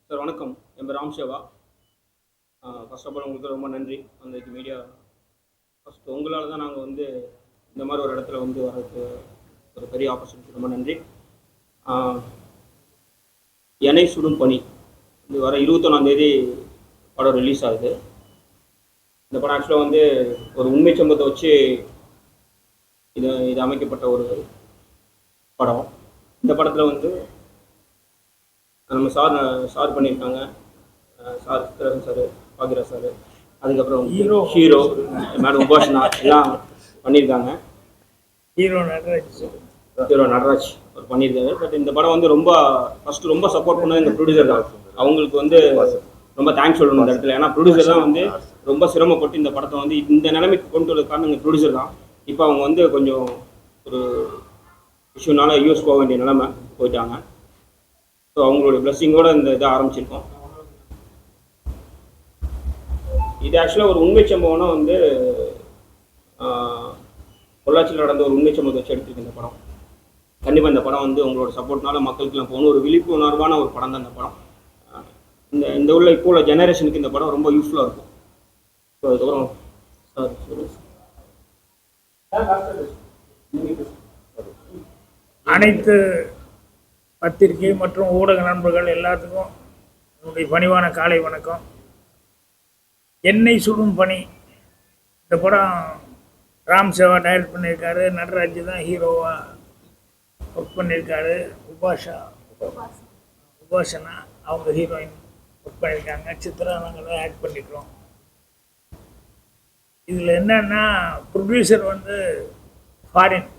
Sir வணக்கம். என் பேர் Ram Seva. First of all உங்களுக்கு ரொம்ப நன்றி. அன்றைக்கு மீடியா ஃபர்ஸ்ட் உங்களால் தான் நாங்கள் இந்த மாதிரி ஒரு இடத்துல வரதுக்கு ஒரு பெரிய ஆப்பர்ச்சுனிட்டி. ரொம்ப நன்றி. எனை சுடும் பனி இது வர 21ஆம் தேதி படம் ரிலீஸ் ஆகுது. இந்த படம் ஆக்சுவலாக ஒரு உண்மை சம்பவத்தை வச்சு இது அமைக்கப்பட்ட ஒரு படம். இந்த படத்தில் நம்ம சார் பண்ணியிருக்காங்க. சார் சித்திரன் சார், பாக்யராஜ் சார், அதுக்கப்புறம் ஹீரோ மேடம் உபாசனா எல்லாம் பண்ணியிருக்காங்க. ஹீரோ நடராஜ் அவர் பண்ணியிருக்காரு. பட் இந்த படம் ரொம்ப ஃபர்ஸ்ட் ரொம்ப சப்போர்ட் பண்ணது இந்த ப்ரொடியூசர் தான். அவங்களுக்கு ரொம்ப தேங்க்ஸ் சொல்லணும் இந்த இடத்துல. ஏன்னா ப்ரொடியூசர் தான் ரொம்ப சிரமப்பட்டு இந்த படத்தை இந்த நிலைமைக்கு கொண்டு வரது காரணம் இந்த ப்ரொடியூசர் தான். இப்போ அவங்க கொஞ்சம் ஒரு இஷ்யூனால யூஎஸ் போக வேண்டிய நிலைமை போயிட்டாங்க. ஸோ அவங்களுடைய பிளஸ்ஸிங்கோடு இந்த இதை ஆரம்பிச்சிருக்கோம். இது ஆக்சுவலாக ஒரு உண்மை சம்பவம்னா பொள்ளாச்சியில் நடந்த ஒரு உண்மை சம்பவத்தை வச்சு எடுத்துருக்கு இந்த படம். கண்டிப்பாக இந்த படம் உங்களோட சப்போர்ட்னால மக்களுக்கெல்லாம் போகணும். ஒரு விழிப்புணர்வான ஒரு படம் தான் இந்த படம். இந்த இப்போ உள்ள ஜெனரேஷனுக்கு இந்த படம் ரொம்ப யூஸ்ஃபுல்லாக இருக்கும். ஸோ அதுக்கப்புறம் அனைத்து பத்திரிகை மற்றும் ஊடக நண்பர்கள் எல்லாத்துக்கும் என்னுடைய பணிவான காலை வணக்கம். எண்ணெய் சுடும் பனி இந்த படம் ராம் சேவா டைரக்ட் பண்ணியிருக்காரு. நடராஜ் தான் ஹீரோவாக ஒர்க் பண்ணியிருக்காரு. உபாசனா அவங்க ஹீரோயின் ஒர்க் பண்ணியிருக்காங்க. சித்ரா நாங்கள் தான் ஆக்ட் பண்ணிக்கிறோம். இதில் என்னன்னா ப்ரொடியூசர் ஃபாரின்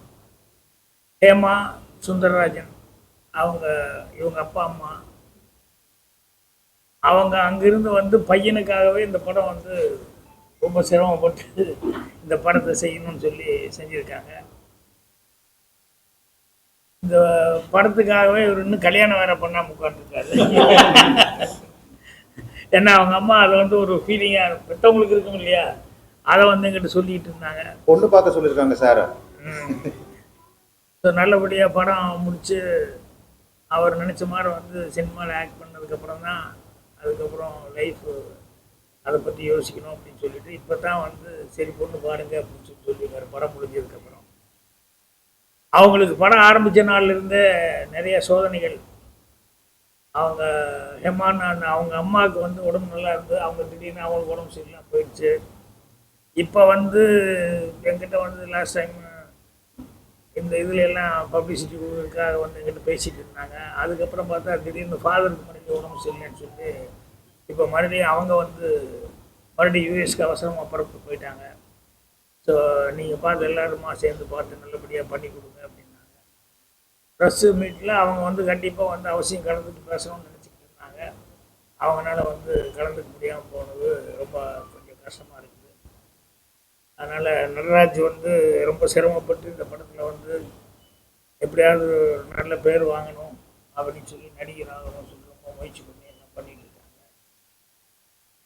ஹேமா சுந்தரராஜன் இவங்க அப்பா அம்மா அவங்க அங்கிருந்து பையனுக்காகவே இந்த படம் ரொம்ப சிரமப்பட்டு இந்த படத்தை செய்யணும்னு சொல்லி செஞ்சுருக்காங்க. இந்த படத்துக்காகவே இவர் இன்னும் கல்யாணம் வேற பண்ணாமல் உட்காந்துருக்காரு. ஏன்னா அவங்க அம்மா அதை ஒரு ஃபீலிங்காக பெற்றவங்களுக்கு இருக்கும் இல்லையா, அதை எங்கிட்ட சொல்லிட்டு இருந்தாங்க. பொண்ணு பார்க்க சொல்லியிருக்காங்க சார். நல்லபடியாக படம் முடித்து அவர் நினச்ச மாதிரி சினிமாவில் ஆக்ட் பண்ணதுக்கப்புறம் தான் அதுக்கப்புறம் லைஃப் அதை பற்றி யோசிக்கணும் அப்படின்னு சொல்லிட்டு இப்போ தான் சரி பொண்ணு பாருங்க அப்படின்னு சொல்லியிருக்காரு. படம் முடிஞ்சதுக்கப்புறம் அவங்களுக்கு படம் ஆரம்பித்த நாள்லேருந்தே நிறைய சோதனைகள். அவங்க ஹெமான் அவங்க அம்மாவுக்கு உடம்பு நல்லா இருந்தது. அவங்க திடீர்னு அவங்களுக்கு உடம்பு சரியில்லாம் போயிடுச்சு. இப்போ என்கிட்ட லாஸ்ட் டைம் இந்த இதில் எல்லாம் பப்ளிசிட்டி கொடுக்கறதுக்காக எங்கிட்ட பேசிகிட்டு இருந்தாங்க. அதுக்கப்புறம் பார்த்தா திடீர்னு ஃபாதருக்கு மறுபடியும் உடம்பு சரியில்லைன்னு சொல்லி இப்போ மறுபடியும் அவங்க மறுபடியும் யூஎஸ்க்கு அவசரமாக பரப்பு போயிட்டாங்க. ஸோ நீங்கள் பார்த்து எல்லாருமா சேர்ந்து பார்த்து நல்லபடியாக பண்ணி கொடுங்க அப்படின்னாங்க. ப்ரெஸ்ஸு மீட்டில் அவங்க கண்டிப்பாக அவசியம் கலந்துட்டு பேசணும்னு நினச்சிக்கிட்டு இருந்தாங்க. அவங்களால கலந்துக்க முடியாமல் போனது ரொம்ப கொஞ்சம் கஷ்டமாக இருக்குது. அதனால் நடராஜ் ரொம்ப சிரமப்பட்டு இந்த படத்தில் எப்படியாவது நல்ல பேர் வாங்கணும் அப்படின்னு சொல்லி நடிகர் ஆகணும்னு சொல்லி ரொம்ப முயற்சி பண்ணி எல்லாம் பண்ணிட்டு இருக்காங்க.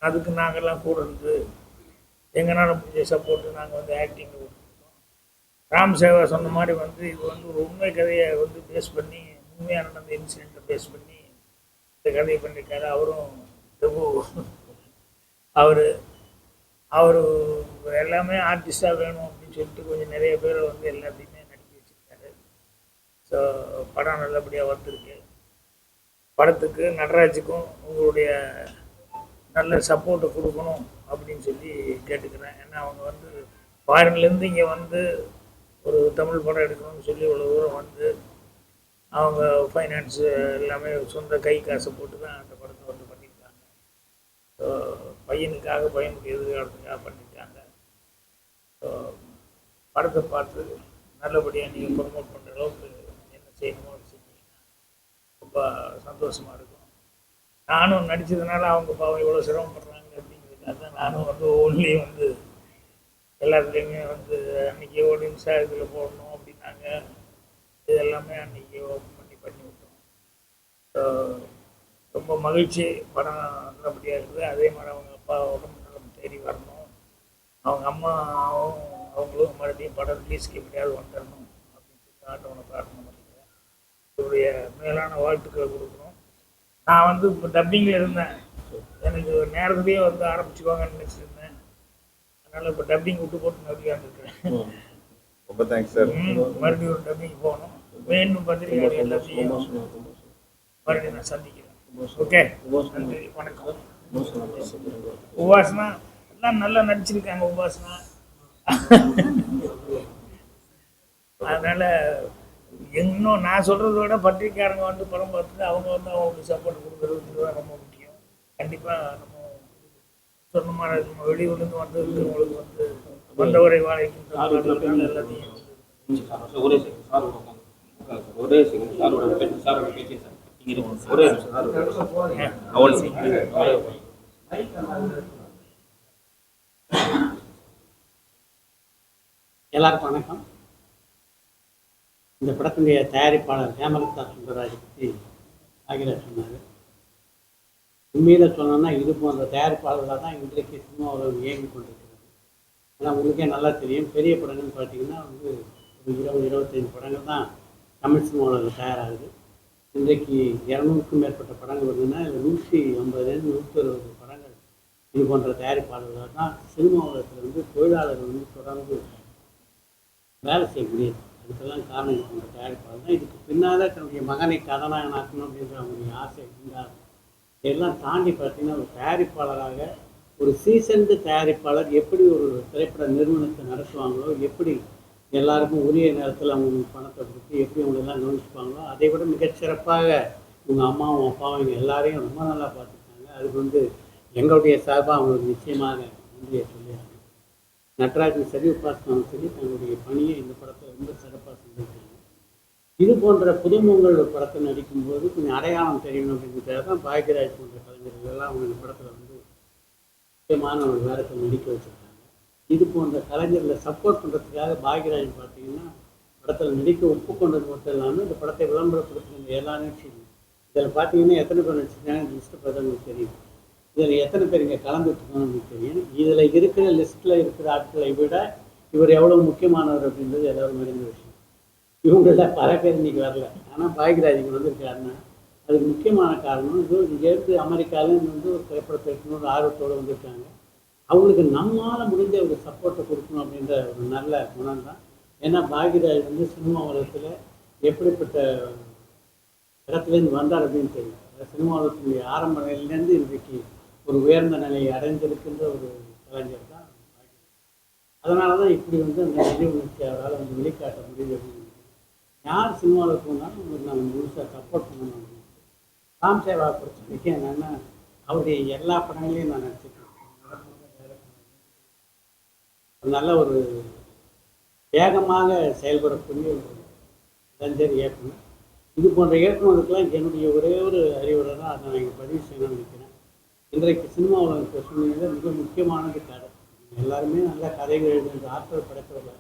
அதுக்கு நாங்கள்லாம் கூட இருந்து எங்களால் முடிஞ்ச சப்போர்ட்டு நாங்கள் ஆக்டிங்கில் கொடுத்துருக்கோம். ராம் சேவா சொன்ன மாதிரி இது ஒரு உண்மை கதையை பேஸ் பண்ணி உண்மையாக நடந்த இன்சிடெண்ட்டை பேஸ் பண்ணி இந்த கதையை பண்ணியிருக்காரு. அவரும் அவர் எல்லாமே ஆர்டிஸ்டாக வேணும் அப்படின்னு சொல்லிட்டு கொஞ்சம் நிறைய பேர் எல்லாத்தையுமே நடிக்க வச்சுருக்காரு. ஸோ படம் நல்லபடியாக வந்திருக்கு. படத்துக்கு நடராஜுக்கும் உங்களுடைய நல்ல சப்போர்ட்டை கொடுக்கணும் அப்படின்னு சொல்லி கேட்டுக்கிறேன். ஏன்னா அவங்க ஃபாரின்லேருந்து இங்கே ஒரு தமிழ் படம் எடுக்கணும்னு சொல்லி இவ்வளோ தூரம் அவங்க ஃபைனான்ஸு எல்லாமே சொந்த கை காசை போட்டு தான் அந்த படத்தை பண்ணியிருக்காங்க. ஸோ பையனுடைய எதிர்காலத்துக்காக பண்ணியிருக்காங்க. ஸோ படத்தை பார்த்து நல்லபடியாக நீங்கள் ப்ரமோட் பண்ணுற அளவுக்கு என்ன செய்யணுமோ அது செஞ்சீங்கன்னா ரொம்ப சந்தோஷமாக இருக்கும். நானும் நடித்ததுனால அவங்க பாவம் எவ்வளோ சிரமப்படுறாங்க அப்படிங்கிறதுக்காக தான் நானும் ஓன்லி எல்லாத்துலேயுமே அன்றைக்கி இன்ஸ்டா இதில் போடணும் அப்படின்னாங்க. இது எல்லாமே அன்றைக்கி ஓப்பன் பண்ணி விட்டோம். ஸோ ரொம்ப மகிழ்ச்சி. படம் நல்லபடியாக இருக்குது. அதே மாதிரி அவங்க அப்பா உடம்பு நலம் தேடி வரணும். அவங்க அம்மாவும் அவங்களும் மறுபடியும் படம் ரிலீஸ்க்கு எப்படியாவது வந்துடணும் அப்படின்னு சொல்லி ஆண்டவனை பிரார்த்தனை பண்ணிக்கிறேன். இவருடைய மேலான வாழ்த்துக்களை கொடுக்குறோம். நான் வந்து இப்போ டப்பிங்கில் இருந்தேன். எனக்கு நேரத்துலேயே வந்து ஆரம்பிச்சுக்குவாங்கன்னு நினச்சிருந்தேன். அதனால் இப்போ டப்பிங் விட்டு போட்டு நடிக்காந்துருக்கேன். ரொம்ப தேங்க்ஸ் சார். மறுபடியும் ஒரு டப்பிங் போகணும். வேணும் பத்திரிகை எல்லாத்தையும் மறுபடியும் நான் சந்திக்கிறேன். ஓகே, நன்றி, வணக்கம். உபாசனா எல்லாம் நல்லா நடிச்சிருக்காங்க. உபாசனா அதனால் இன்னும் நான் சொல்கிறத விட பத்திரிக்கையாளங்க வந்து படம் பார்த்துட்டு அவங்க வந்து அவங்களுக்கு சப்போர்ட் கொடுக்குறது தான் ரொம்ப முக்கியம். கண்டிப்பாக நம்ம சொன்ன மாதிரி நம்ம வெளியூர்லேருந்து வந்து இருக்கிறவங்களுக்கு வந்து வந்தவரை வாழைக்கின்ற எல்லாத்தையும் ஒரே செகண்ட் சார் ஒரே செகண்ட் சாரோட பேச்சு சார் இங்கே இருக்கு. ஒரே எல்லாருக்கும் வணக்கம். இந்த படத்தினுடைய தயாரிப்பாளர் ஹேமலதா சுந்தரராஜ் பற்றி ஆகிராஜ் சொன்னார். உண்மையில் சொன்னோன்னா இது போன்ற தயாரிப்பாளர்களாக தான் இன்றைக்கு சினிமாவில் இயங்கி கொண்டிருக்கிறது. ஏன்னா உங்களுக்கே நல்லா தெரியும், பெரிய படங்கள்னு பார்த்தீங்கன்னா வந்து ஒரு 20-25 படங்கள் தான் தமிழ் சினிமாவில் தயாராகுது. இன்றைக்கு 200க்கும் மேற்பட்ட படங்கள் வருதுன்னா இல்லை 150-160 படங்கள் இது போன்ற தயாரிப்பாளர்களாக தான் சினிமா உலகத்தில் வந்து தொழிலாளர்கள் வந்து தொடர்ந்து வேலை செய்ய முடியாது. அதுக்கெல்லாம் காரணம் இது போன்ற தயாரிப்பாளர் தான். இதுக்கு பின்னால் தன்னுடைய மகனை கதாநாயகனாக்கணும் அப்படின்ற அவங்களுடைய ஆசை இருந்தால் இதெல்லாம் தாண்டி பார்த்தீங்கன்னா ஒரு தயாரிப்பாளராக ஒரு சீசன்டு தயாரிப்பாளர் எப்படி ஒரு திரைப்பட நிறுவனத்தை நடத்துவாங்களோ, எப்படி எல்லாருக்கும் உரிய நேரத்தில் அவங்களுக்கு பணத்தை கொடுத்து எப்படி அவங்களெல்லாம் கவனிச்சுப்பாங்களோ, அதை விட மிகச்சிறப்பாக உங்கள் அம்மாவும் அப்பாவும் இங்கே எல்லாரையும் ரொம்ப நல்லா பார்த்துருக்காங்க. அதுக்கு வந்து எங்களுடைய சார்பாக அவங்களுக்கு நிச்சயமாக நன்றியை சொல்லியாங்க. நட்ராஜன் சரி, உபாசனாவும் சரி தங்களுடைய பணியை இந்த படத்தை ரொம்ப சிறப்பாக செஞ்சுருக்காங்க. இது போன்ற புதுமுகங்கள் ஒரு படத்தை நடிக்கும்போது கொஞ்சம் அடையாளம் தெரியணும் அப்படிங்கிறதுக்காக தான் பாக்யராஜ் போன்ற கலைஞர்கள் எல்லாம் அவங்க இந்த படத்தில் வந்து முக்கியமான ஒரு வேடத்தில் நடிக்க வச்சுருக்காங்க. இது போன்ற கலைஞர்களை சப்போர்ட் பண்ணுறதுக்காக பாக்யராஜ் பார்த்தீங்கன்னா படத்தில் நடிக்க ஒப்புக்கொண்டது மட்டும் இல்லாமல் இந்த படத்தை விளம்பரப்படுத்துகிற எல்லா நிகழ்ச்சியும் இதில் பார்த்தீங்கன்னா எத்தனை பேர் நடிச்சிருக்காங்க லிஸ்ட்டு பார்த்தா உங்களுக்கு தெரியும். இதில் எத்தனை பேர் இங்கே கலந்துட்டுருக்கோன்னு நமக்கு தெரியும். இதில் இருக்கிற லிஸ்ட்டில் இருக்கிற ஆட்களை விட இவர் எவ்வளோ முக்கியமானவர் அப்படின்றது எல்லோரும் அறிந்த விஷயம். இவங்கள பல பேர் இன்றைக்கி வரல, ஆனால் பாக்யராஜ் இங்கே வந்திருக்காருன்னா அதுக்கு முக்கியமான காரணம் இது. இங்கேருந்து அமெரிக்காவிலேருந்து வந்து ஒரு திரைப்படத்தை எடுக்கணும்னு ஆர்வத்தோடு வந்திருக்காங்க. அவங்களுக்கு நம்மளால் முடிஞ்ச ஒரு சப்போர்ட்டை கொடுக்கணும் அப்படின்ற ஒரு நல்ல குணம் தான். ஏன்னா பாக்யராஜ் வந்து சினிமா உலகத்தில் எப்படிப்பட்ட இடத்துலேருந்து வந்தார் அப்படின்னு தெரியும். சினிமா உலகத்தினுடைய ஆரம்ப நிலையிலேருந்து இன்றைக்கு ஒரு உயர்ந்த நிலையை அடைந்திருக்கின்ற ஒரு கலைஞர் தான் பாக்யராஜ். அதனால தான் இப்படி வந்து அந்த நிதி உணர்ச்சி அவரால் வந்து வெளிக்காட்ட முடியுது அப்படின்னு. யார் சினிமாவில் போனாலும் நாங்கள் முழுசாக சப்போர்ட் பண்ணணும் அப்படின்னு. ராம் சேவா பொறுத்த வரைக்கும் என்னென்னா அவருடைய எல்லா படங்களையும் நான் நடிச்சிருக்கேன். நல்ல ஒரு வேகமாக செயல்படக்கூடிய ஒரு இளைஞர் இயக்குனர். இது போன்ற இயக்குநருக்கெல்லாம் என்னுடைய ஒரே ஒரு அறிவுரை தான், அதை நான் இங்கே பதிவு செய்யணும்னு நினைக்கிறேன். இன்றைக்கு சினிமாவில் இருக்கிற சூழ்நிலையில் மிக முக்கியமானது கதை. எல்லாருமே நல்ல கதைகள் எழுதுகிற ஆற்றல் படைத்தவர்கள்.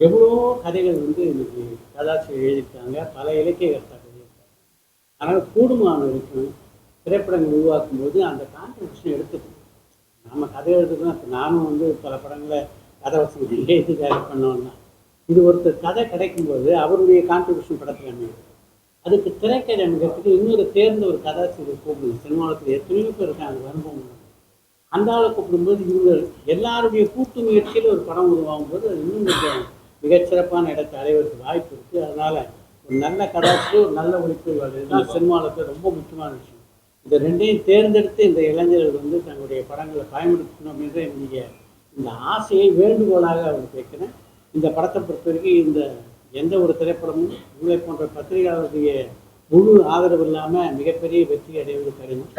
எவ்வளோ கதைகள் வந்து இன்னைக்கு கதாசிரியர் எழுதியிருக்காங்க, பல இலக்கிய கர்த்தாக்கள் எழுதியிருக்காங்க. அதனால் கூடுமான வரைக்கும் திரைப்படங்கள் உருவாக்கும் போது அந்த கான்ட்ரிபியூஷன் எடுத்துக்கணும். நம்ம கதை எழுதுறதுனா இப்போ நானும் வந்து பல படங்களை கதை வசனம் எழுதி தயார் பண்ணோன்னா இது ஒருத்தர் கதை கிடைக்கும்போது அவருடைய கான்ட்ரிபியூஷன் படத்தில் அமையுது. அதுக்கு திரைக்கதை அமைக்கிறதுக்கு இன்னொரு தேர்ந்த ஒரு கதாசிரியர் கூப்பிடுது. சினிமாவில் எத்தனையோ பேர் இருக்காங்க அனுபவம். அந்த ஆளை கூப்பிடும்போது இவங்க எல்லாருடைய கூட்டு முயற்சியில் ஒரு படம் உருவாகும் போது அது இன்னும் கொஞ்சம் மிகச்சிறப்பான இடத்தை அடைவதற்கு வாய்ப்பு இருக்குது. அதனால் ஒரு நல்ல கதாசிரியர், ஒரு நல்ல ஒளிப்பதிவாளர் தான் சினிமாவில் ரொம்ப முக்கியமான விஷயம். இந்த ரெண்டையும் தேர்ந்தெடுத்து இந்த இளைஞர்கள் வந்து தங்களுடைய படங்களை பயன்படுத்தணும் அப்படின்ற என்னுடைய இந்த ஆசையை வேண்டுகோளாக அவருக்கு வைக்கிறேன். இந்த படத்தை பொறுத்த வரைக்கும் இந்த எந்த ஒரு திரைப்படமும் உங்களை போன்ற பத்திரிகையாளருடைய முழு ஆதரவு இல்லாமல் மிகப்பெரிய வெற்றி அடைவது கடினம்.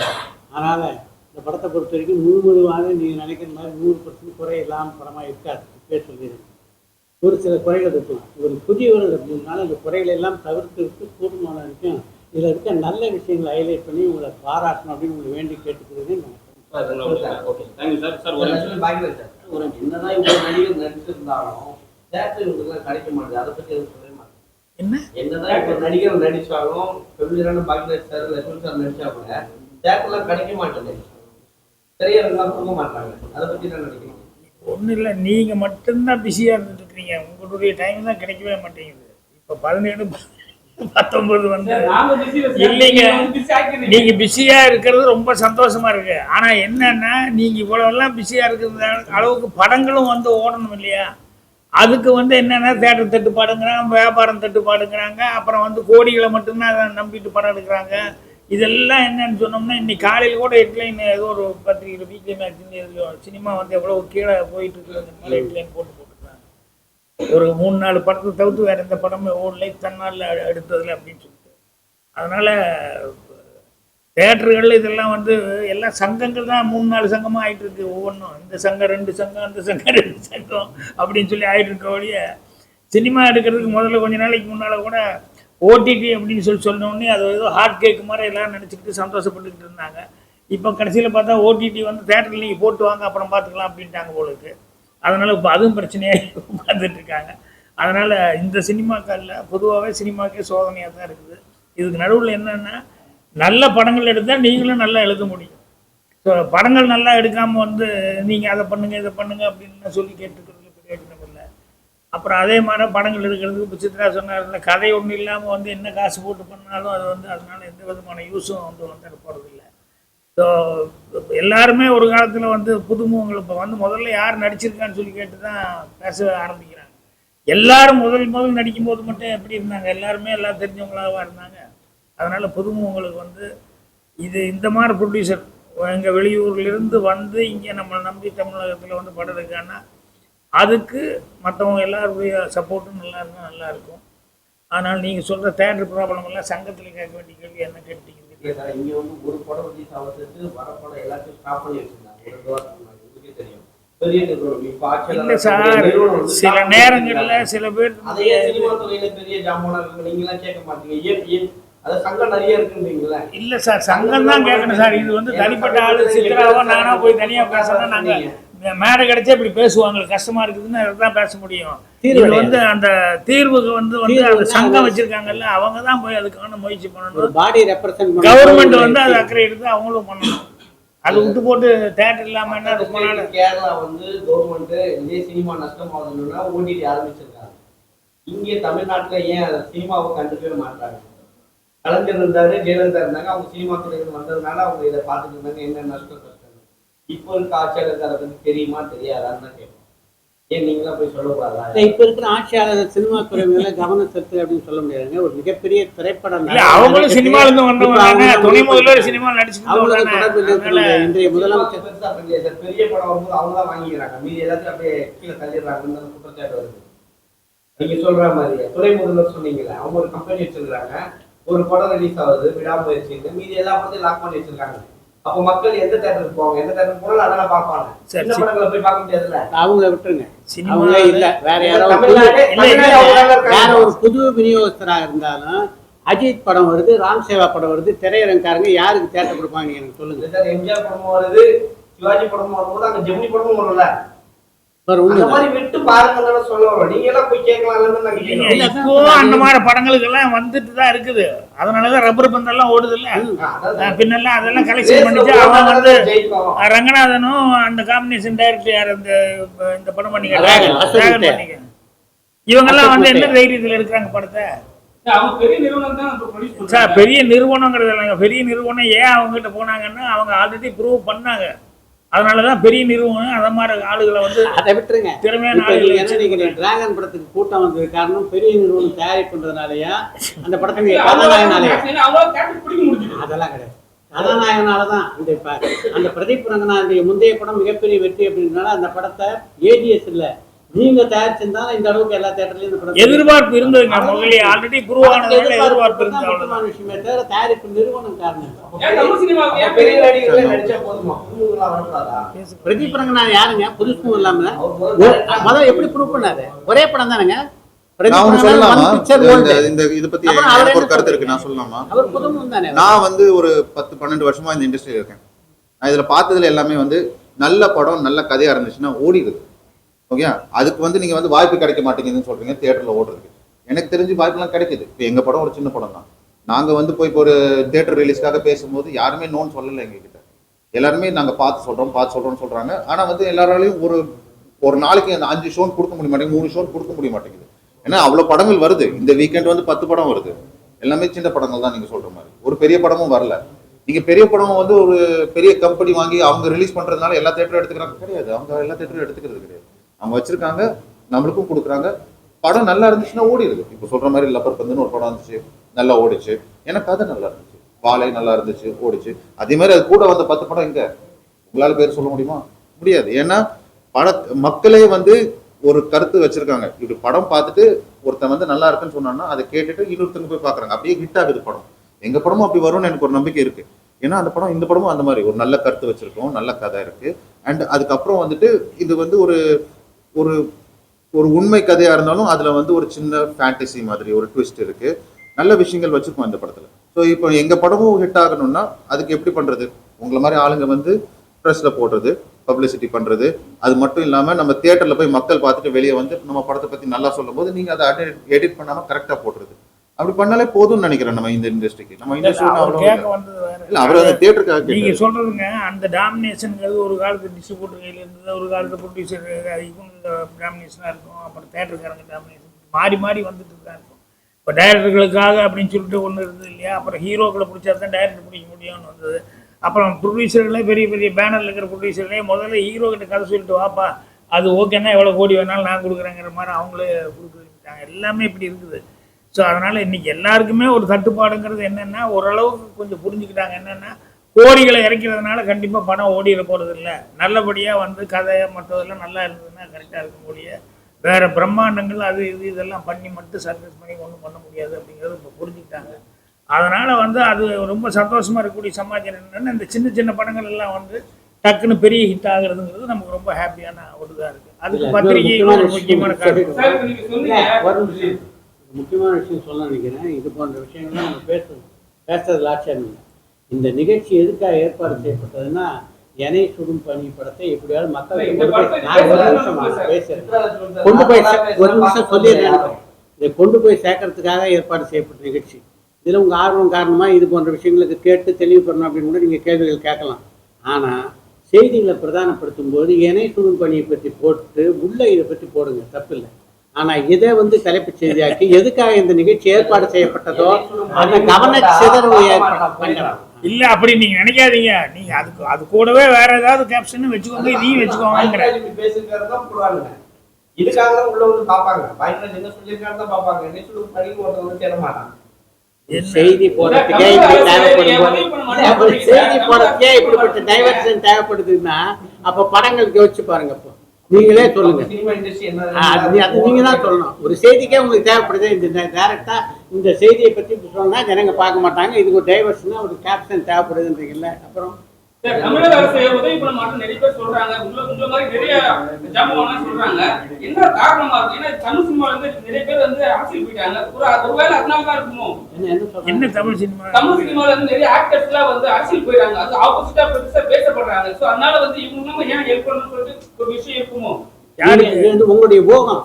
அதனால் இந்த படத்தை பொறுத்த வரைக்கும் முழுவதுமாக நீங்கள் நினைக்கிற மாதிரி 100% குறை இல்லாமல் படமாக இருக்காது. பேர் சொல்லிடுறேன், ஒரு சில குறைகள் இருக்கலாம். ஒரு புதியவர்கள் அப்படின்னால அந்த குறைகளை எல்லாம் தவிர்த்து கூடுமான வரைக்கும் இதில் இருக்க நல்ல விஷயங்களை ஹைலைட் பண்ணி உங்களை பாராட்டணும் அப்படின்னு உங்களை வேண்டி கேட்டுக்கிறேன். ஒரு என்னதான் இவ்வளோ நடிகர் நடிச்சிருந்தாலும் தேட்டர் இவங்களுக்குலாம் கிடைக்க மாட்டேது. அதை பற்றி எதுவும் சொல்ல மாட்டேன். என்னதான் இப்போ நடிகர் நடிச்சாலும் பெருமையான பாக்யராஜ் சார், லட்சுமி சார் நடிச்சா கூட தேட்டர்லாம் கிடைக்க மாட்டேது. திரையரங்கெல்லாம் கொடுக்க மாட்டாங்க. அதை பற்றி என்ன நினைக்கிறீங்க? ஒன்றும் இல்லை, நீங்கள் மட்டும்தான் பிஸியாக இருந்துட்டு இருக்கிறீங்க. உங்களுடைய டைம் தான் கிடைக்கவே மாட்டேங்குது. இப்போ 17 19 வந்து நாங்க busy ல சார். இல்லைங்க. நீங்க வந்து busy ஆக்கிடுறீங்க. நீங்க பிஸியா இருக்கிறது ரொம்ப சந்தோஷமா இருக்கு. ஆனா என்னன்னா நீங்க இவ்வளவெல்லாம் பிஸியா இருக்கிற அளவுக்கு படங்களும் வந்து ஓடணும் இல்லையா? அதுக்கு வந்து என்னன்னா தேட்டர் தட்டுப்பாடுங்கிறாங்க, வியாபாரம் தட்டுப்பாடுங்கிறாங்க, அப்புறம் வந்து கோடிகளை மட்டும்தான் அதை நம்பிட்டு படம் எடுக்கிறாங்க. இதெல்லாம் என்னன்னு சொன்னோம்னா இன்னைக்கு காலையில் கூட ஹெட்லைன் ஏதோ ஒரு பத்திரிகை வீக்லி மேக்சின் சினிமா வந்து எவ்வளவு கீழே போயிட்டு இருக்குது ஹெட்லைன் போட்டுருக்காங்க. ஒரு 3-4 படத்தை தவிர்த்து வேற எந்த படமும் ஓடலை தன்னால் எடுத்ததில்லை அப்படின்னு சொல்லிட்டு. அதனால தேட்டர்கள் இதெல்லாம் வந்து எல்லாம் சங்கங்கள் தான் 3-4 சங்கமாக ஆயிட்டு இருக்கு. ஒவ்வொன்றும் இந்த சங்கம் 2 சங்கம், அந்த சங்கம் 2 சங்கம் அப்படின்னு சொல்லி ஆயிட்டு இருக்க ஒழிய சினிமா எடுக்கிறதுக்கு முதல்ல கொஞ்ச நாளைக்கு முன்னால் கூட ஓடிடி அப்படின்னு சொன்னோடனே அது ஏதோ ஹார்ட் கேக் மாதிரி எல்லாரும் நினச்சிக்கிட்டு சந்தோஷப்பட்டுக்கிட்டு இருந்தாங்க. இப்போ கடைசியில் பார்த்தா ஓடிடி வந்து தேட்டரில் நீங்கள் போட்டு வாங்க அப்புறம் பார்த்துக்கலாம் அப்படின்ட்டாங்க போலுக்கு. அதனால் இப்போ அதுவும் பிரச்சனையாக பார்த்துட்டு இருக்காங்க. அதனால் இந்த சினிமாக்களில் பொதுவாகவே சினிமாக்கே சோதனையாக தான் இருக்குது. இதுக்கு நடுவில் என்னென்னா நல்ல படங்கள் எடுத்தால் நீங்களும் நல்லா எழுத முடியும். ஸோ படங்கள் நல்லா எடுக்காமல் வந்து நீங்கள் அதை பண்ணுங்கள் இதை பண்ணுங்கள் அப்படின்னு சொல்லி கேட்டுக்கிறதுல பிரயோஜனம் இல்லை. அப்புறம் அதே மாதிரி படங்கள் எடுக்கிறதுக்கு இப்போ சித்ரா சொன்னார்ல, கதை ஒன்றும் இல்லாமல் வந்து என்ன காசு போட்டு பண்ணாலும் அது வந்து அதனால் எந்த விதமான யூஸும் வந்து போகிறதில்ல. ஸோ எல்லாருமே ஒரு காலத்தில் வந்து புதுமுகங்கள் இப்போ வந்து முதல்ல யார் நடிச்சிருக்கான்னு சொல்லி கேட்டு தான் பேச ஆரம்பிக்கிறாங்க. எல்லாரும் முதல் நடிக்கும்போது மட்டும் எப்படி இருந்தாங்க? எல்லாருமே எல்லாம் தெரிஞ்சவங்களாக இருந்தாங்க. அதனால் புதுமுகங்களுக்கு வந்து இது இந்த மாதிரி ப்ரொடியூசர் எங்கள் வெளியூர்லேருந்து வந்து இங்கே நம்மளை நம்பி தமிழகத்தில் வந்து படம் இருக்கான்னா அதுக்கு மற்றவங்க எல்லாருடைய சப்போர்ட்டும் நல்லா இருக்கும். ஆனால் நீங்கள் சொல்கிற தேட்டர் ப்ராப்ளம் எல்லாம் சங்கத்தில் கேட்க வேண்டிய கேள்வி என்ன கேட்டீங்க? இங்க வந்து ஒரு படம் ரிலீஸ் ஆகிறதுக்கு வர படம் எல்லாத்தையும் ஸ்டாப் பண்ணி வச்சிருந்தாங்க. ஒரு வாரம் முன்னாடி உங்களுக்கே தெரியும். பெரிய நிறுவனம் இப்ப ஆட்சியாளர் இல்லை சார், சில நேரங்களில் சில பேர் அதே சினிமா துறையில பெரிய ஜாமானா இருக்கு. நீங்க எல்லாம் கேட்க மாட்டீங்க. ஏன் அது சங்கம் நிறைய இருக்குன்றீங்களா? இல்லை சார், சங்கம் தான் கேட்கணும் சார். இது வந்து தனிப்பட்ட ஆளு சித்ராவோ நானா போய் தனியாக பேசணும். நாங்கள் மேடை கிடைச்சா இப்படி பேசுவாங்க, கஷ்டமா இருக்குதுன்னு தான் பேச முடியும். இது வந்து அந்த தீர்வுக்கு வந்து அந்த சங்கம் வச்சிருக்காங்கல்ல, அவங்க தான் போய் அதுக்கான முயற்சி பண்ணணும். பாடி ரெப்ரசன்ட் கவர்மெண்ட் வந்து அது அக்கறை எடுத்து அவங்களும் பண்ணணும். அது விட்டு போட்டு தேட்டர் இல்லாம என்ன ரொம்ப நாள். கேரளா வந்து கவர்மெண்ட் இதே சினிமா நஷ்டம் ஆகுதுன்னா ஓடிடி ஆரம்பிச்சிருக்காங்க. இங்கே தமிழ்நாட்டுல ஏன் சினிமாவை கண்டுக்கவே மாட்டாங்க? கலைஞர் இருந்தாரு, ஜெயலலிதா இருந்தாங்க. அவங்க சினிமா துறையில் வந்ததுனால அவங்க இதை பார்த்துட்டு இருந்தாங்க. என்ன நஷ்டம் இப்போ இருக்க ஆட்சியாளருக்கு அதை பத்தி தெரியுமா தெரியாதான்னு தான் கேட்போம். ஏன் நீங்களா போய் சொல்லக்கூடாதா? இப்ப இருக்கிற ஆட்சியாளர் சினிமா துறை மேல கவனம் செலுத்து அப்படின்னு சொல்ல முடியாதுங்க. ஒரு மிகப்பெரிய திரைப்படம் அவங்களும் சினிமால இருந்து வந்தவங்க, துணை முதல்வர் சினிமா நடிச்சுட்டு இன்றைய முதலமைச்சர் பெரிய படம் வரும்போது அவங்க தான் வாங்கிக்கிறாங்க. மீதி எல்லாத்தையும் அப்படியே கீழே தள்ளிடுறாங்கன்னு குற்றச்சாட்டு வருது. நீங்க சொல்ற மாதிரி துணை முதல்வர் சொன்னீங்களே, அவங்க ஒரு கம்பெனி வச்சிருக்காங்க. ஒரு படம் ரிலீஸ் ஆகுது விடாமுயற்சி, மீதி எல்லா படத்தையும் லாக் பண்ணி வச்சிருக்காங்க. அப்போ மக்கள் எந்த தேட்டருக்கு போவாங்க? எந்த தேட்டருக்கு போனாலும் அதெல்லாம் பார்ப்பாங்க. சின்ன படங்களை போய் பார்க்க முடியாதுல்ல. அவங்கள விட்டுருங்க, அவங்க இல்ல வேற யாராவது வேற ஒரு புது விநியோகஸ்தராக இருந்தாலும் அஜித் படம் வருது, ராம் சேவா படம் வருது, திரையரங்காரங்க யாருக்கு தேட்டர் கொடுப்பாங்க எனக்கு சொல்லுங்க சார். எம்ஜிஆர் படமும் வருது, சிவாஜி படமும் வரும்போது அங்க ஜெமினி படமும் வரும்ல. அந்த மாதிரி விட்டு பாருங்க சொல்ல வரும். நீங்க எல்லாம் போய் கேட்கலாம். இப்போ அந்த மாதிரி படங்களுக்கு எல்லாம் வந்துட்டு தான் இருக்குது. அதனாலதான் ரப்பர் பந்தெல்லாம் ஓடுது இல்ல. பின்னெல்லாம் அதெல்லாம் கலெக்ஷன் பண்ணிட்டு அவன் வந்து ரங்கநாதனும் அந்த காம்பினேஷன் டைரக்டர் யார் இந்த படம் பண்ணிக்க இவங்க எல்லாம் வந்து என்ன தைரியத்துல எடுக்கிறாங்க படத்தை? பெரிய நிறுவனம் தான் சார். பெரிய நிறுவனங்கிறது இல்லைங்க. பெரிய நிறுவனம் ஏன் அவங்க கிட்ட போனாங்கன்னா அவங்க ஆல்ரெடி ப்ரூவ் பண்ணாங்க. அதனாலதான் பெரிய நிறுவனம் அந்த மாதிரி ஆளுகளை வந்து அதை விட்டுருங்க. திறமையான ஆளுகளை என்ன டிராகன் படத்துக்கு கூட்டம் வந்தது காரணம் பெரிய நிறுவனம் தயாரிப்புன்றதுனாலயா அந்த படத்துக்கு கதாநாயகனாலயா? அதெல்லாம் கிடையாது. கதாநாயகனாலதான் அந்த பிரதீப் ரங்கநாதனுடைய முந்தைய படம் மிகப்பெரிய வெற்றி அப்படின்றனால அந்த படத்தை ஏஜிஎஸ் இல்ல நீங்க தயாரிச்சிருந்தாலும் இந்த அளவுக்கு எல்லா தேட்டர்லயும் எதிர்பார்ப்பு இருந்ததுங்க. முதல்ல ஆல்ரெடி ப்ரூவ் ஆனதுனால எதிர்பார்ப்பு இருந்தது. அவ்வளவுதான் விஷயமே தவிர தயாரிப்பு நிறுவனம் காரணம். பிரதீப் ரங்கநாதன் யாருங்க? புதுசும் இல்லாம முதல்ல எப்படி ப்ரூவ் பண்ணாரு? ஒரே படம் தானுங்க. நான் வந்து ஒரு 10-12 வருஷமா இந்த இண்டஸ்ட்ரியில இருக்கேன். நான் இதுல பார்த்ததுல எல்லாமே வந்து நல்ல படம் நல்ல கதையா இருந்துச்சுன்னா ஓடிடுது. ஓகே, அதுக்கு வந்து நீங்க வந்து வாய்ப்பு கிடைக்க மாட்டேங்குதுன்னு சொல்றீங்க. தியேட்டர்ல ஓடுறதுக்கு எனக்கு தெரிஞ்சு வாய்ப்புலாம் கிடைக்குது. இப்போ எங்க படம் ஒரு சின்ன படம் தான். நாங்க வந்து போய் இப்போ ஒரு தியேட்டர் ரிலீஸ்க்காக பேசும்போது யாருமே நோன்னு சொல்லலை எங்ககிட்ட. எல்லாருமே நாங்க பார்த்து சொல்றோம்னு சொல்றாங்க. ஆனா வந்து எல்லாராலையும் ஒரு நாளைக்கு 5 ஷோ கொடுக்க முடிய மாட்டேங்குது, 3 ஷோ கொடுக்க முடிய மாட்டேங்குது. ஏன்னா அவ்வளவு படங்கள் வருது. இந்த வீக்கெண்ட் வந்து 10 படம் வருது. எல்லாமே சின்ன படங்கள் தான் நீங்க சொல்ற மாதிரி. ஒரு பெரிய படமும் வரல. நீங்க பெரிய படம் வந்து ஒரு பெரிய கம்பெனி வாங்கி அவங்க ரிலீஸ் பண்றதுனால எல்லா தியேட்டரும் எடுத்துக்கிறாங்க கிடையாது. அவங்க எல்லா தியேட்டரும் எடுத்துக்கிறது கிடையாது. அவங்க வச்சிருக்காங்க, நம்மளுக்கும் கொடுக்குறாங்க. படம் நல்லா இருந்துச்சுன்னா ஓடிடுது. இப்போ சொல்ற மாதிரி லப்பர் பந்துன்னு ஒரு படம் இருந்துச்சு, நல்லா ஓடிச்சு. ஏன்னா கதை நல்லா இருந்துச்சு, வாழை நல்லா இருந்துச்சு, ஓடிச்சு. அதே மாதிரி அது கூட வந்த 10 படம் எங்க உங்களால பேர் சொல்ல முடியுமா? முடியாது. ஏன்னா மக்களே வந்து ஒரு கருத்து வச்சிருக்காங்க. இப்படி படம் பார்த்துட்டு ஒருத்தன் வந்து நல்லா இருக்குன்னு சொன்னான்னா அதை கேட்டுட்டு இன்னொருத்தங்க போய் பாக்குறாங்க. அப்படியே ஹிட் ஆகுது படம். எங்க படமும் அப்படி வரும்னு எனக்கு ஒரு நம்பிக்கை இருக்கு. ஏன்னா அந்த படம் இந்த படமும் அந்த மாதிரி ஒரு நல்ல கருத்து வச்சிருக்கோம், நல்ல கதை இருக்கு. அண்ட் அதுக்கப்புறம் வந்துட்டு இது வந்து ஒரு ஒரு ஒரு உண்மை கதையா இருந்தாலும் அதுல வந்து ஒரு சின்ன ஃபேண்டசி மாதிரி ஒரு ட்விஸ்ட் இருக்கு. நல்ல விஷயங்கள் வச்சிருக்கோம் இந்த படத்துல. ஸோ இப்போ எங்க படமும் ஹிட் ஆகணும்னா அதுக்கு எப்படி பண்றது? உங்களை மாதிரி ஆளுங்க வந்து ப்ரெஸ்ல போடுறது, பப்ளிசிட்டி பண்றது. அது மட்டும் இல்லாம நம்ம தியேட்டர்ல போய் மக்கள் பார்த்துட்டு வெளியே வந்து நம்ம படத்தை பத்தி நல்லா சொல்லும் போது நீங்க அதை எடிட் பண்ணாம கரெக்டா போடுறது. அப்படி பண்ணாலே போதும்னு நினைக்கிறேன். நம்ம இந்த இண்டஸ்ட்ரிக்கு நம்ம இண்டஸ்ட்ரி அவர் அந்த தியேட்டருக்காக நீங்க சொல்றதுங்க. அந்த டாமினேஷனுங்கிறது ஒரு காலத்து டிஸ்ட்ரிபியூட்டர் கையில இருந்தது, ஒரு காலத்து ப்ரொடியூசர் இவங்க டாமினேஷனா இருக்கும், அப்புறம் தேட்டருக்காரங்க டாமினேஷன் மாறி மாறி வந்துட்டு தான் இருக்கும். இப்போ டைரக்டர்களுக்காக அப்படின்னு சொல்லிட்டு ஒன்று இருந்தது இல்லையா? அப்புறம் ஹீரோக்களை பிடிச்சா தான் டைரக்டர் பிடிக்க முடியும்னு வந்தது. அப்புறம் ப்ரொடியூசர்களே பெரிய பெரிய பேனரில் இருக்கிற ப்ரொடியூசர்களே முதல்ல ஹீரோ கிட்ட கதை சொல்லிட்டு வாப்பா, அது ஓகேன்னா எவ்வளோ கோடி வேணாலும் நான் கொடுக்குறேங்கிற மாதிரி அவங்களே கொடுக்குறாங்க. எல்லாமே இப்படி இருக்குது. ஸோ அதனால் இன்றைக்கி எல்லாருக்குமே ஒரு தட்டுப்பாடுங்கிறது என்னென்னா ஓரளவுக்கு கொஞ்சம் புரிஞ்சுக்கிட்டாங்க. என்னென்னா கோடிகளை இறக்கிறதுனால கண்டிப்பாக படம் ஓடிட போகிறது இல்லை. நல்லபடியாக வந்து கதை மற்றதெல்லாம் நல்லா இருந்ததுன்னா கரெக்டாக இருக்கக்கூடிய வேறு பிரம்மாண்டங்கள் அது இதெல்லாம் பண்ணி மட்டும் சர்வீஸ் பண்ணி ஒன்றும் பண்ண முடியாது அப்படிங்கிறது இப்போ புரிஞ்சுக்கிட்டாங்க. அதனால் வந்து அது ரொம்ப சந்தோஷமாக இருக்கக்கூடிய சமாச்சாரம் என்னென்னா இந்த சின்ன சின்ன படங்கள் எல்லாம் வந்து டக்குன்னு பெரிய ஹிட் ஆகுறதுங்கிறது நமக்கு ரொம்ப ஹாப்பியான ஒரு இதாக இருக்குது. அதுக்கு பத்திரிகை ஒரு முக்கியமான காரணம். முக்கியமான விஷயம் சொல்ல நினைக்கிறேன். இது போன்ற விஷயங்கள்லாம் நம்ம பேசுறதுல ஆச்சரியம் இல்லை. இந்த நிகழ்ச்சி எதுக்காக ஏற்பாடு செய்யப்பட்டதுன்னா எனை சுடும் பணி படத்தை எப்படியாவது மக்களுக்கு கொண்டு போய் ஒரு நிமிஷம் சொல்லிடுறேன். இதை கொண்டு போய் சேர்க்கறதுக்காக ஏற்பாடு செய்யப்பட்ட நிகழ்ச்சி. இதில் உங்கள் ஆர்வம் காரணமாக இது போன்ற விஷயங்களுக்கு கேட்டு தெளிவு பண்ணணும் அப்படின்னு கூட நீங்கள் கேள்விகள் கேட்கலாம். ஆனால் செய்திகளை பிரதானப்படுத்தும் போது எனை சுடும் பணியை பற்றி போட்டு உள்ள இதை பற்றி போடுங்க, தப்பு இல்லை. ஆனா இதை வந்து தலைப்பு செய்தியாக்கி எதுக்காக இந்த நிகழ்ச்சி ஏற்பாடு செய்யப்பட்டதோ அந்த கவன சிதறவு இல்ல அப்படி நீங்க நினைக்காதீங்க. நீங்க அது கூடவே வேற ஏதாவது கேப்ஷன் வச்சுக்கோங்க, இதையும் வச்சுக்கோங்க. இதுக்காக உள்ள வந்து பாப்பாங்க, பயங்கர என்ன சொல்லியிருக்காங்க தான் பாப்பாங்க. என்ன சொல்லி படிக்க ஒருத்தர் வந்து தேட மாட்டாங்க. செய்தி போறதுக்கே இப்படி தேவைப்படும்போது செய்தி போறதுக்கே இப்படிப்பட்ட டைவர்ஷன் தேவைப்படுதுன்னா அப்ப படங்களுக்கு யோசிச்சு பாருங்க. அப்போ நீங்களே சொல்லுங்க, அது நீங்க தான் சொல்லணும். ஒரு செய்திக்கே உங்களுக்கு தேவைப்படுது, இந்த டைரக்டா இந்த செய்தியை பற்றி சொன்னா ஜனங்க பார்க்க மாட்டாங்க, இதுக்கு ஒரு டைவர்ஷனா ஒரு கேப்ஷன் தேவைப்படுதுன்றீங்கல்ல. அப்புறம் தமிழக அரசு உதவி பண்ண மாட்டோம் நிறைய பேர் சொல்றாங்க. உங்களை மாதிரி நிறைய ஜாமான் சொல்றாங்க. என்ன காரணமா இருக்கு? ஏன்னா தமிழ் சினிமால இருந்து நிறைய பேர் வந்து அரசியல் போயிட்டாங்க. ஒருவேளை அதனால தான் இருக்குமோ? என்ன தமிழ் சினிமால இருந்து நிறைய ஆக்டர்ஸ் எல்லாம் வந்து அரசியல் போயிட்டாங்க. அது ஆப்போசிட்டா பெருசா பேசப்படுறாங்க. சோ அதனால வந்து இவங்க ஏன் ஹெல்ப் பண்ணணும்னு சொல்லிட்டு ஒரு விஷயம் இருக்குமோ? உங்களுடைய போகம்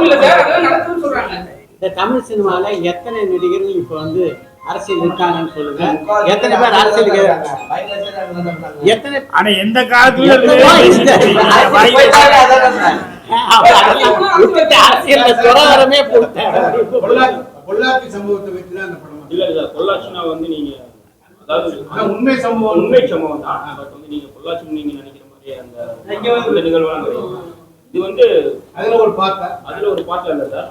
இல்ல சார், அதெல்லாம் நடக்குதுன்னு சொல்றாங்க. இந்த தமிழ் சினிமால எத்தனை நடிகர்கள் இப்ப வந்து அரசியல் இருக்காங்கன்னு சொல்லுங்க. எத்தனை பேர் அரசியலுக்கு எத்தனை எந்த காலத்துல அரசியல் துறவரமே பொள்ளாச்சி சம்பவத்தை வச்சுதான் அந்த படம். இல்ல பொள்ளாச்சினா வந்து நீங்க அதாவது உண்மை சம்பவம் தான். பட் வந்து நீங்க பொள்ளாச்சி நீங்க நினைக்கிற மாதிரி அந்த நிகழ்வுலாம் கிடையாது. இது வந்து அதுல ஒரு பாட்டு இல்ல சார்.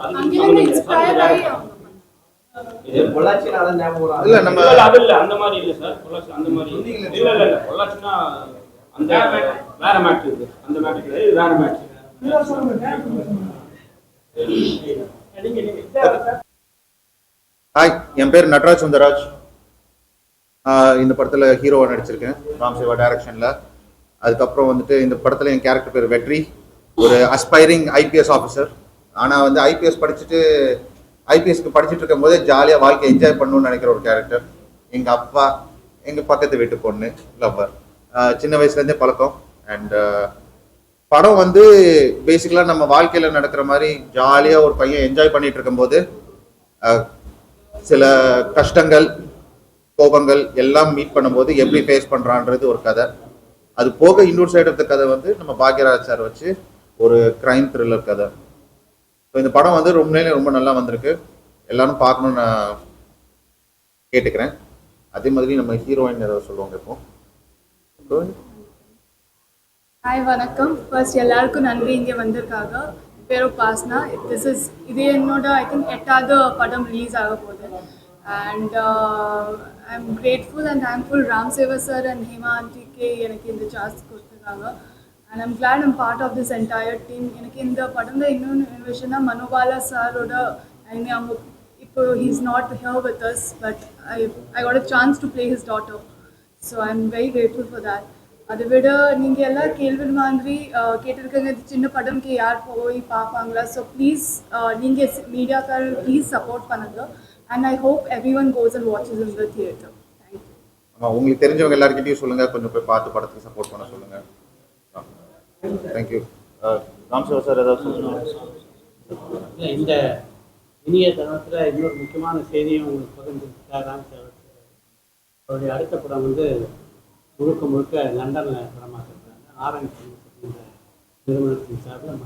இது பொள்ளாச்சினால ஞாபகம் இல்ல நம்ம அது இல்ல அந்த மாதிரி இல்ல சார். பொள்ளாச்சி அந்த மாதிரி இல்ல பொள்ளாச்சினா அந்த வேற மேட்ரு இருக்கு. அந்த மேட்ரு கிடையாது, இது வேற மேட்ரு. ஹாய், என் பேர் நட்ராஜ் சுந்தராஜ். இந்த படத்துல ஹீரோவா நடிச்சிருக்கேன், ராம் சேவா டைரக்ஷன்ல. அதுக்கப்புறம் வந்துட்டு இந்த படத்துல என் கேரக்டர் பேர் வெற்றி, ஒரு அஸ்பைரிங் ஐபிஎஸ் ஆஃபீஸர். ஆனா வந்து ஐபிஎஸ்க்கு படிச்சுட்டு இருக்கும் போதே ஜாலியா வாழ்க்கை என்ஜாய் பண்ணணும்னு நினைக்கிற ஒரு கேரக்டர். எங்க அப்பா, எங்க பக்கத்து வீட்டு பொண்ணு, லவ்வர், சின்ன வயசுல இருந்தே பழக்கம். அண்ட் படம் வந்து பேசிக்கலா நம்ம வாழ்க்கையில நடக்கிற மாதிரி ஜாலியா ஒரு பையன் என்ஜாய் பண்ணிட்டு இருக்கும் போது சில கஷ்டங்கள், கோபங்கள் எல்லாம் மீட் பண்ணும்போது எப்படி ஃபேஸ் பண்றான்றது ஒரு கதை. அது போக இன்னொரு சைடு ஆஃப் த கதை வந்து நம்ம பாக்யராஜ் சார் வச்சு ஒரு கிரைம் த்ரில்லர் கதை. ஸோ இந்த படம் வந்து ரொம்ப நல்லா வந்திருக்கு. எல்லாரும் பார்க்கணும்னு நான் கேட்டுக்கிறேன். அதே மாதிரி நம்ம ஹீரோயின் ஏதாவது சொல்லுவாங்க இப்போ. ஹாய் வணக்கம். ஃபர்ஸ்ட் எல்லாருக்கும் நன்றி இங்கே வந்திருக்காங்க. பேர் உபாசனா. இது என்னோட ஐ திங்க் 8வது படம் ரிலீஸ் ஆக போகுது. And I am grateful and thankful Ram Seva sir and Hema ஆண்டிக்கு எனக்கு இந்த சான்ஸ் கொடுத்துருக்காங்க. And I'm glad I'm part of this entire team. எனக்கு இந்த படத்தில் இன்னொன்று இன்வெஷன்னா மனோபாலா சாரோட அவங்க இப்போ he is not here with us, but I got a chance to play his daughter. So I'm very grateful for that. அதை விட நீங்கள் எல்லாம் கேள்வி மாதிரி கேட்டிருக்கங்க, இது சின்ன படம்க்கு யார் போய் பார்ப்பாங்களா? ஸோ ப்ளீஸ் நீங்கள் மீடியாக்கார் ப்ளீஸ் சப்போர்ட் பண்ணுங்க. And I hope every one goes and watches in the theatre. Thank you. ஆமாம், உங்களுக்கு தெரிஞ்சவங்க எல்லாருக்கிட்டையும் சொல்லுங்கள், கொஞ்சம் போய் பார்த்து படத்துக்கு சப்போர்ட் பண்ண சொல்லுங்கள். தேங்க்யூ. ராம் சேவா சார் ஏதாவது சொல்லுங்கள். இந்த இனிய தருணத்தில் இன்னொரு முக்கியமான செய்தியும் உங்களுக்கு பகிர்ந்துருக்கார் ராம் சேவா சார். அவருடைய அடுத்த படம் வந்து முழுக்க முழுக்க லண்டனில் படமாக்குறாங்க. ஆரஞ்ச் என்ற நிறுவனத்தின் சார்பில்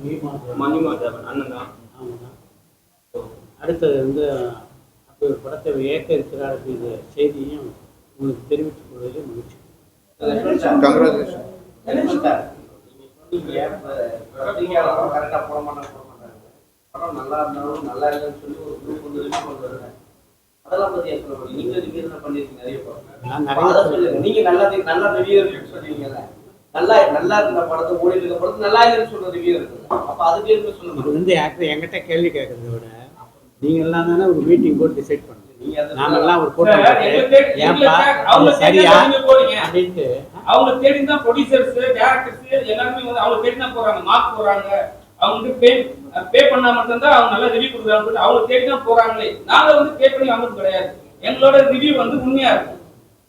மணிமாதவன் அண்ணன் தான். அவங்க தான். அடுத்தது வந்து அப்படி ஒரு படத்தை இயக்க இருக்கிறார் அப்படிங்கிற செய்தியும் உங்களுக்கு தெரிவித்துக் கொள்வதில் மகிழ்ச்சி. கங்க்ராச்சுலேஷன். கரெக்டாக போட மாட்டாங்க. படம் நல்லா இருந்தாலும் நல்லா இல்லைன்னு சொல்லி ஒரு குரூப் வந்து ரிவ்யூ பண்ணுறாங்க. அதெல்லாம் பற்றி சொல்லுவாங்க. நீங்கள் ரிவ்யூ தான் பண்ணியிருக்கீங்க நிறைய படம். நான் நிறைய சொல்லுங்க. நீங்கள் நல்லா ரிவ்யூ சொல்லுவீங்கல்ல. நல்லா இருக்கிற படத்தை ஓடி இருக்கிற படத்தை நல்லா இல்லைன்னு சொல்ற ரிவ்யூ இருக்குல்ல. அப்போ அதுக்கு எப்படி சொல்லுங்க. இது வந்து ஆக்சுவலி என்கிட்ட கேள்வி கேட்கறத விட நீங்கள் எல்லாம் தானே ஒரு மீட்டிங் போட்டு டிசைட் பண்ணுங்க. நாங்கெல்லாம் ஒரு கூட்டம் சரியா அப்படின்ட்டு அவங்க தேடி தான் ப்ரொடியூசர்ஸ் டைரக்டர்ஸ் எல்லாருமே வந்து அவங்க தேடி தான் போறாங்க. மார்க் போறாங்க. அவங்க பே பண்ணா மட்டும்தான் அவங்க நல்லா ரிவ்யூ கொடுக்குறாங்க. அவங்க தேடி தான் போறாங்களே. நாங்க வந்து பே பண்ணி வாங்குறது கிடையாது. எங்களோட ரிவ்யூ வந்து உண்மையா இருக்கும்.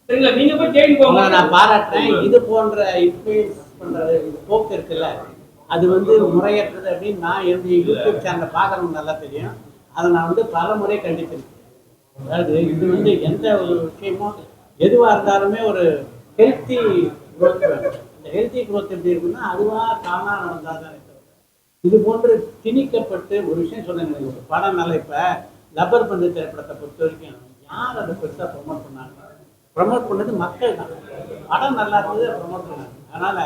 சரிங்களா? நீங்க போய் தேடி போங்க. நான் பாராட்டுறேன். இது போன்ற இன்ஃப்ளூயன்ஸ் பண்றது இந்த போக்கு இருக்குல்ல, அது வந்து முறையற்றது அப்படின்னு நான் என்னுடைய யூடியூப் சேனலை பார்க்குறவங்க நல்லா தெரியும். அதை நான் வந்து பல முறை கண்டித்திருக்கேன். அதாவது இது வந்து எந்த ஒரு விஷயமும் எதுவாக இருந்தாலுமே ஒரு ஹெல்த்தி குரோத் வேணும். இந்த ஹெல்த்தி குரோத் எப்படி இருக்குன்னா அதுவாக தானாக நடந்தால் தான். இது போன்று திணிக்கப்பட்டு ஒரு விஷயம் சொன்னாங்க. ஒரு படம் நல்லா இப்போ லப்பர் பந்து திரைப்படத்தை பொறுத்த வரைக்கும் யார் அதை பெருசாக ப்ரொமோட் பண்ணாங்க? ப்ரமோட் பண்ணது மக்கள் தான். படம் நல்லா இருந்தது ப்ரமோட் பண்ணாங்க. அதனால்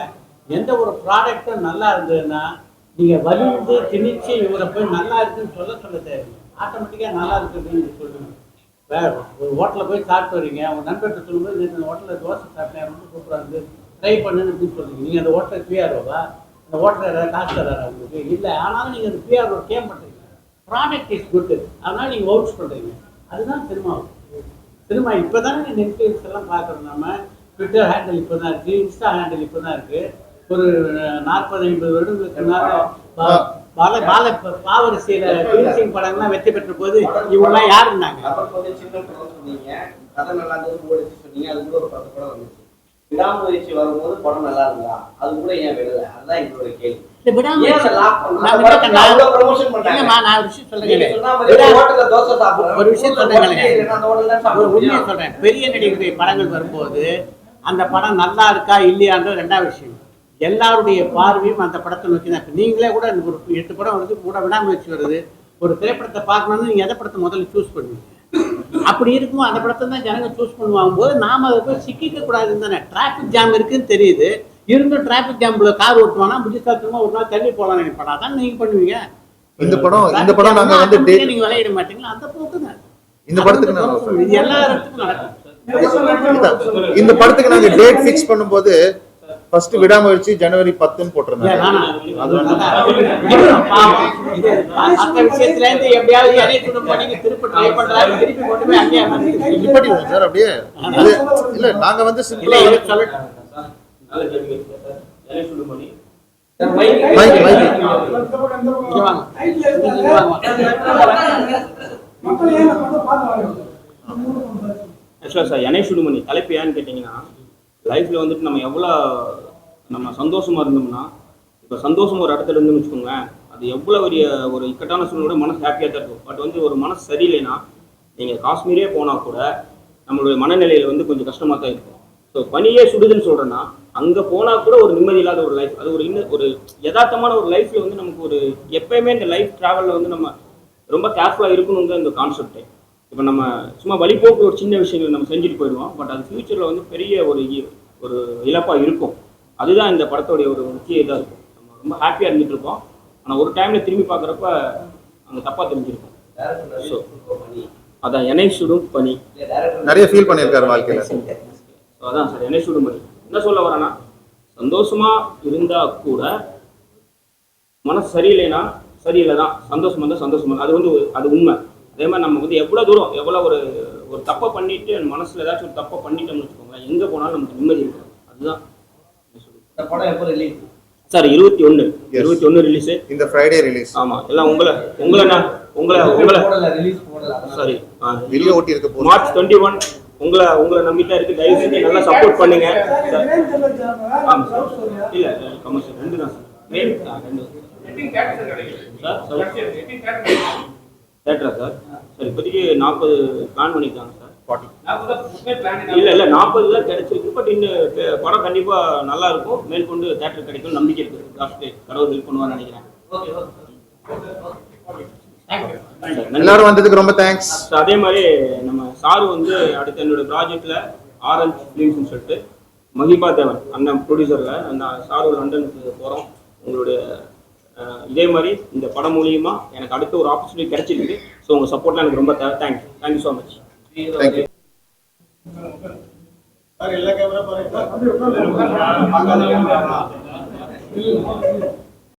எந்த ஒரு ப்ராடக்டும் நல்லா இருந்ததுன்னா நீங்கள் வலிந்து திணிச்சு இவரை போய் நல்லா இருக்குன்னு சொல்ல தேவையில்லை. ஆட்டோமேட்டிக்காக நல்லா இருக்குன்னு சொல்லுங்கள். ஒரு ஹோட்டலில் போய் சாப்பிட்டு வரீங்க, உங்கள் நண்பர்கிட்ட சொல்லும்போது இந்த ஹோட்டலில் தோசை சாப்பிட்டேன் ரொம்ப சூப்பராக இருந்து ட்ரை பண்ணுன்னு அப்படின்னு சொல்லுவீங்க. நீங்கள் அந்த ஹோட்டலில் பிஆர்ஓவா? அந்த ஹோட்டலில் ஏதாவது காசு தராரா உங்களுக்கு? இல்லை. ஆனாலும் நீங்கள் அந்த பிஆர்ஓ கேம் பண்ணுறீங்க. ப்ராடக்ட் இஸ் குட், அதனால் நீங்கள் ஒர்க்ஸ் பண்ணுறீங்க. அதுதான் சினிமா. சினிமா இப்போ தானே நெட்ஃப்ளிக்ஸ் எல்லாம் பார்க்குறோம். நம்ம ட்விட்டர் ஹேண்டில் இப்போ தான் இருக்குது, இன்ஸ்டா ஹேண்டில் இப்போ தான் இருக்குது. ஒரு 40-50 வருடங்களுக்கு பாவரிசையில் பிலிசிங் படங்கள்லாம் வெற்றி பெற்ற போது இவங்கெல்லாம் யார் இருந்தாங்க? சின்ன படம் சொன்னீங்க, கதை நல்லா இருந்தது ஓடிச்சு சொன்னீங்க. அது கூட ஒரு 10 படம் வந்துச்சு. விடாமுயற்சி வரும்போது படம் நல்லா இருந்தா அது கூட ஏன் விடல? அதுதான் எங்களோட கேள்வி. பெரிய நடிகருடைய படங்கள் வரும்போது அந்த படம் நல்லா இருக்கா இல்லையான்ற 2வது விஷயம். எல்லாருடைய பார்வையும் அந்த படத்தை நோக்கி தான். நீங்களே கூட ஒரு 8 படம் வருது, கூட விடாமுயற்சி வருது. ஒரு திரைப்படத்தை பார்க்கணும்னு நீங்க எந்த படத்தை முதல்ல சூஸ் பண்ணுவீங்க? அப்படி இருக்கும்போது அந்த படத்தை தான் ஜனங்க சூஸ் பண்ணுவாங்க போது நாம அதை போய் சிக்கிக்க கூடாதுன்னு தானே. டிராஃபிக் ஜாம் இருக்குன்னு தெரியுது, இருந்தும் டிராஃபிக் ஜாம்ல கார் ஓட்டுவானா புத்திசாலித்தனமா ஒரு நாள் தள்ளி போகலாம் நினைப்பா தான் நீங்க பண்ணுவீங்க. இந்த படம் நாங்க வந்து நீங்க விளையாட மாட்டீங்களா? அந்த போக்கு தான் இந்த படத்துக்கு இது எல்லா இடத்துக்கும் நடக்கும். இந்த படத்துக்கு நாங்க டேட் ஃபிக்ஸ் பண்ணும்போது ஃபர்ஸ்ட் விடாமுயற்சி ஜனவரி 10ன்னு போட்டிருந்தாங்க. விஷயத்துல இருந்து எப்படியாவது இணைய குடும்பம் நீங்க திருப்பி ட்ரை பண்றாரு, திருப்பி கொண்டு போய் அங்கேயே நிப்பாட்டிடுவோம் சார். அப்படியே இல்ல நாங்க வந்து சிம்பிளா சொல்லட்டும். ஆக்சுவலாக சார் எனை சுடுமணி தலைப்பு ஏன்னு கேட்டிங்கன்னா, லைஃப்பில் வந்துட்டு நம்ம சந்தோஷமாக இருந்தோம்னா, இப்போ சந்தோஷம் ஒரு இடத்துல இருந்துன்னு வச்சுக்கோங்களேன், அது எவ்வளோ பெரிய ஒரு இக்கட்டான சூழ்நிலை மனசு ஹாப்பியாக தான் இருக்கும். பட் வந்து ஒரு மனசு சரியில்லைன்னா நீங்கள் காஷ்மீரே போனால் கூட நம்மளுடைய மனநிலையில் வந்து கொஞ்சம் கஷ்டமாக தான் இருக்கும். ஸோ பனியே சுடுதுன்னு சொல்கிறேன்னா அங்கே போனால் கூட ஒரு நிம்மதி இல்லாத ஒரு லைஃப். அது ஒரு யதார்த்தமான ஒரு லைஃப்பில் வந்து நமக்கு ஒரு எப்பயுமே இந்த லைஃப் ட்ராவலில் வந்து நம்ம ரொம்ப கேர்ஃபுல்லாக இருக்கணுங்க இந்த கான்செப்டே. இப்போ நம்ம சும்மா வழிபோக்கு ஒரு சின்ன விஷயங்கள் நம்ம செஞ்சுட்டு போயிடுவோம். பட் அது ஃப்யூச்சரில் வந்து பெரிய ஒரு இழப்பாக இருக்கும். அதுதான் இந்த படத்தோடைய ஒரு முக்கிய இதாக இருக்கும். நம்ம ரொம்ப ஹாப்பியாக இருந்துட்டு இருப்போம். ஆனால் ஒரு டைமில் திரும்பி பார்க்குறப்ப அங்கே தப்பாக தெரிஞ்சிருக்கும். ஸோ அதான் என்னை சுடும் பனி. நிறைய ஃபீல் பண்ணியிருக்காரு வாழ்க்கையில். ஸோ அதான் சார் என்னை சுடும் பனி. என்ன சொல்ல வரேன்னா, சந்தோஷமாக இருந்தால் கூட மனசு சரியில்லைன்னா சரியில்லை தான், சந்தோஷமாக இருந்தால் சந்தோஷமாக தான். அது வந்து அது உண்மை. அதே மாதிரி நம்ம வந்து எவ்வளோ தூரம் எவ்வளோ ஒரு தப்பை பண்ணிட்டு மனசில் ஏதாச்சும் ஒரு தப்பை பண்ணிட்டோம்னு வச்சுக்கோங்களேன், எங்கே போனாலும் நமக்கு நிம்மதி இருக்கும். அதுதான் இந்த படம் எப்போ ரிலீஸ் சார்? 21 ரிலீஸு. இந்த ஃப்ரைடே ரிலீஸ். ஆமாம், எல்லாம் உங்களை ரிலீஸ் போடல. சாரி வெளியே ஓட்டி இருக்க போகுது. மார்ச் 21 உங்களை நம்பிட்டா இருக்கு. தயவு செஞ்சு நல்லா சப்போர்ட் பண்ணுங்க. ஆமாம் சார். இல்லை கமர்ஷியல் 2 தான் சார். Main 2 sir. தேட்டரா சார்? சார் இப்போதைக்கு 40 பிளான் பண்ணியிருக்காங்க சார். 40 இல்லை 40 தான் கிடைச்சிருக்கு. பட் இன்னும் படம் கண்டிப்பாக நல்லா இருக்கும். மேற்கொண்டு தேட்டர் கிடைக்கும் நம்பிக்கை இருக்குது. லாஸ்ட் கடவுள் ஹெல்ப் பண்ணுவான்னு நினைக்கிறேன். எல்லாரும் வந்ததுக்கு ரொம்ப தேங்க்ஸ். அதே மாதிரி நம்ம சாரு வந்து அடுத்த என்னோட ப்ராஜெக்டில் ஆரஞ்ச் ஃபிலிம்ஸ்னு சொல்லிட்டு மகிபா தேவன் அண்ணன் ப்ரொடியூசரில் அந்த சாரு லண்டனுக்கு போகிறோம். உங்களுடைய இதே மாதிரி இந்த படம் மூலியமா எனக்கு அடுத்த ஒரு ஆப்பர்ச்சுனிட்டி கிடைச்சிருக்கு. ஸோ உங்கள் சப்போர்ட்லாம் எனக்கு ரொம்ப தேங்க்யூ ஸோ மச். தேங்க்யூ. எல்லா கேமரா பாருங்க.